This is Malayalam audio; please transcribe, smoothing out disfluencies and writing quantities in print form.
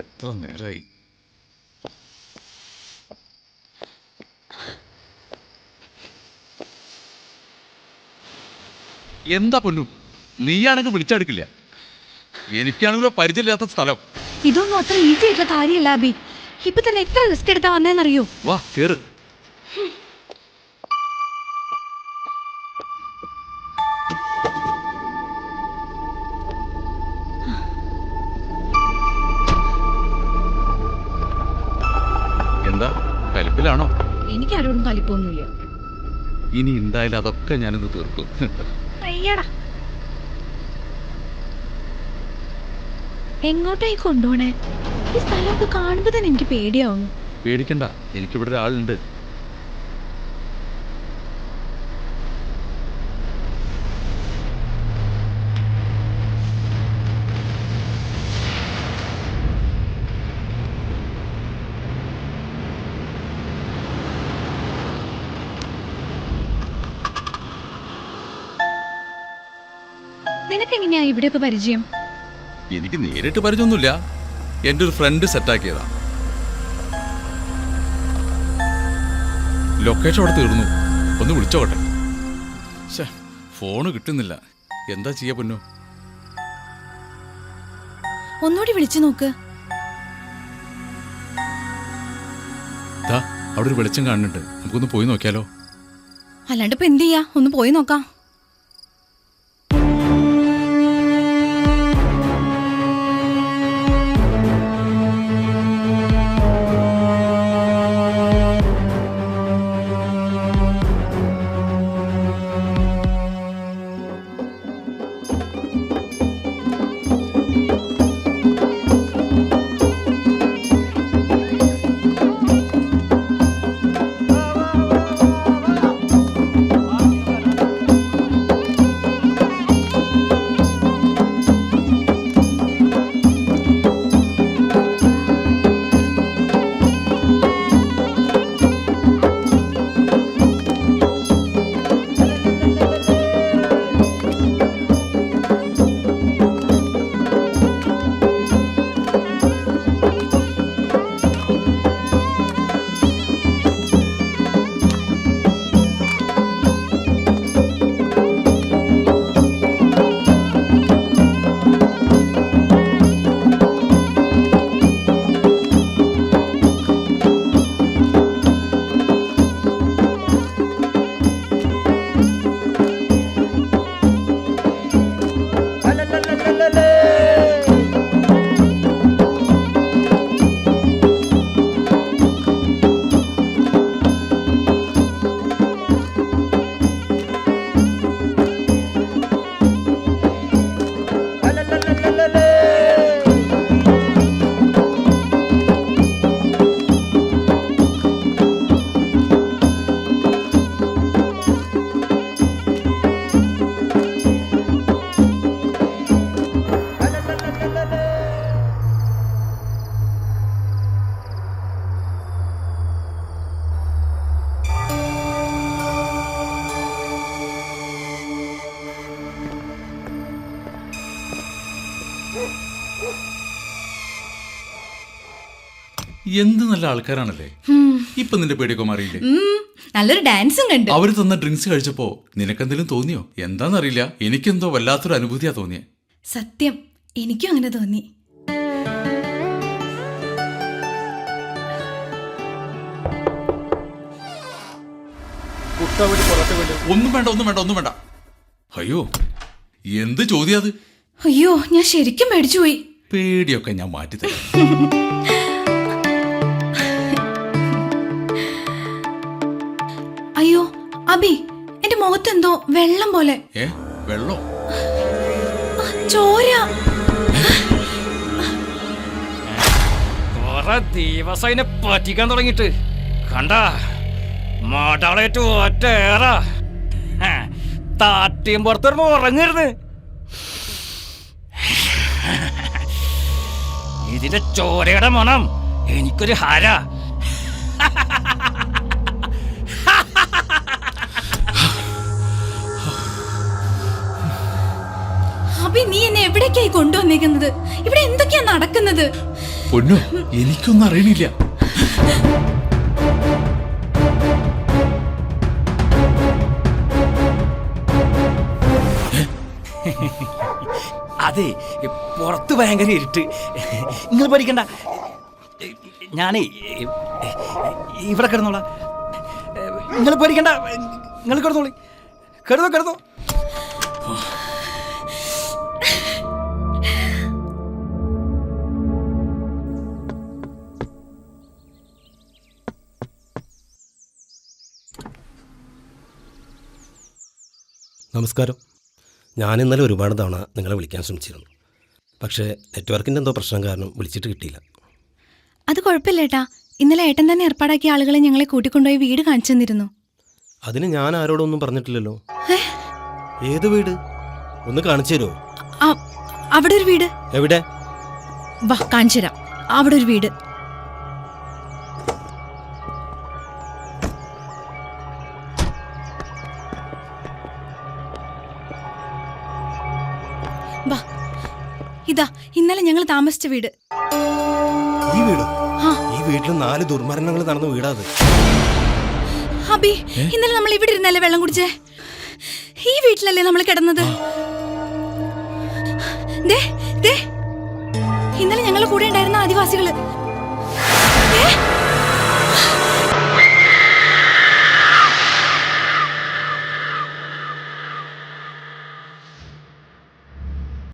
എത്ര നേരമായി? എന്താ പൊന്നു, നീയാണെങ്കിൽ വിളിച്ചെടുക്കില്ല. എനിക്കാണെങ്കിലോ പരിചയമില്ലാത്ത സ്ഥലം. ഇതൊന്നും അത്ര ഈസി ആയിട്ടുള്ള കാര്യമല്ല അബി. ഇപ്പൊ തന്നെ എത്ര റിസ്ക് എടുത്താ വന്നേന്നറിയോ? വാ കേറ്. എന്താ കലിപ്പിലാണോ? എനിക്ക് ആരോടും കലിപ്പൊന്നുമില്ല. ഇനി എന്തായാലും അതൊക്കെ ഞാനിന്ന് തീർക്കും. അയ്യടാ, എങ്ങോട്ടായി കൊണ്ടുപോണേ? ഈ സ്ഥലമൊക്കെ കാണുമ്പോ തന്നെ എനിക്ക് പേടിയാവുന്നു. പേടിക്കണ്ട, എനിക്കിവിടെ ഒരാളുണ്ട്. നിനക്കെങ്ങനെയാ ഇവിടെ ഇപ്പൊ പരിചയം? എനിക്ക് നേരിട്ട് പരിചയമൊന്നുമില്ല, എൻ്റെ ഒരു ഫ്രണ്ട് സെറ്റാക്കിയതാ. ലൊക്കേഷൻ അവിടെ തീർന്നു, ഒന്ന് വിളിച്ചോട്ടെ. ഫോണ് കിട്ടുന്നില്ല, എന്താ ചെയ്യാ പൊന്നു? ഒന്നുകൂടി വിളിച്ചു നോക്ക്. അവിടെ ഒരു വെളിച്ചം കാണുന്നുണ്ട്, നമുക്കൊന്ന് പോയി നോക്കിയാലോ? അല്ലാണ്ട് ഇപ്പൊ എന്ത് ചെയ്യാ, ഒന്ന് പോയി നോക്കാം. എന്ത് നല്ല ആൾക്കാരാണല്ലേ. ഇപ്പൊ നിന്റെ പേടിയൊക്കെ മാറിയില്ലേ? നല്ലൊരു ഡാൻസും കണ്ടു. അവര് തന്ന ഡ്രിങ്ക്സ് കഴിച്ചപ്പോ നിനക്കെന്തെങ്കിലും തോന്നിയോ? എന്താന്നറിയില്ല, എനിക്കെന്തോ വല്ലാത്തൊരു അനുഭൂതിയാ തോന്നിയേ. സത്യം, എനിക്കും അങ്ങനെ തോന്നി. ഒന്നും വേണ്ട, ഒന്നും വേണ്ട, ഒന്നും വേണ്ട. അയ്യോ, എന്ത് ചോദ്യാത്? അയ്യോ, ഞാൻ ശരിക്കും പേടിച്ചുപോയി. പേടിയൊക്കെ ഞാൻ മാറ്റിത്തരാം. അയ്യോ അബി, എന്റെ മുഖത്തെന്തോ വെള്ളം പോലെ. വെള്ളോ? ചോര. കൊറേ ദിവസം അതിനെ പറ്റിക്കാൻ തുടങ്ങിട്ട് കണ്ട മാടാളേറ്റ് ഒറ്റേറ താട്ടിയും പുറത്ത് വരുമ്പോ ഉറങ്ങരുത്. ഇതിന്റെ ചോരയുടെ മണം എനിക്കൊരു ഹര. അബി, നീ എന്നെ എവിടേക്കായി കൊണ്ടുവന്നേക്കുന്നത്? ഇവിടെ എന്തൊക്കെയാ നടക്കുന്നത്? പൊന്നു, എനിക്കൊന്നും അറിയണില്ല. അതെ, പുറത്ത് ഭയങ്കര ഇരുട്ട്. നിങ്ങൾ പഠിക്കണ്ട, ഞാനേ ഇവിടെ കിടന്നോളാം. നിങ്ങൾ പഠിക്കണ്ട, നിങ്ങൾ കിടന്നോളി. കിടന്നോ. നമസ്കാരം. ഞാൻ ഇന്നലെ ഒരുപാട് തവണ നിങ്ങളെ വിളിക്കാൻ ശ്രമിച്ചിരുന്നു. പക്ഷേ നെറ്റ്വർക്കിൻ്റെ എന്തോ പ്രശ്നം കാരണം വിളിച്ചിട്ട് കിട്ടിയില്ല. അത് കുഴപ്പമില്ല ഏട്ടാ. ഇന്നലെ ഏട്ടൻ തന്നെ ഏർപ്പാടാക്കിയ ആളുകളെ ഞങ്ങളെ കൂട്ടിക്കൊണ്ടുപോയി വീട് കാണിച്ചു തന്നിരുന്നു. അതിന് ഞാൻ ആരോടൊന്നും പറഞ്ഞിട്ടില്ലല്ലോ. ഏത് വീട്? ഒന്ന് കാണിച്ചു തരുമോ? അവിടെ ഒരു വീട്. എവിടെ? വാ, കാണിച്ചു തരാം. അവിടെ ഒരു വീട്. വാ, ഇതാ ഇന്നലെ ഞങ്ങൾ താമസിച്ച വീട്. ഈ വീടോ? ഈ വീട്ടിൽ 4 ദുർമരണങ്ങൾ നടന്ന വീടാത്. അബി, ഇന്നലെ നമ്മൾ ഇവിടെ ഇരുന്നല്ലേ വെള്ളം കുടിച്ചേ? ഈ വീട്ടിലല്ലേ നമ്മൾ കിടന്നത്? ഇന്നലെ ഞങ്ങളുടെ കൂടെ ഉണ്ടായിരുന്ന ആദിവാസികള്.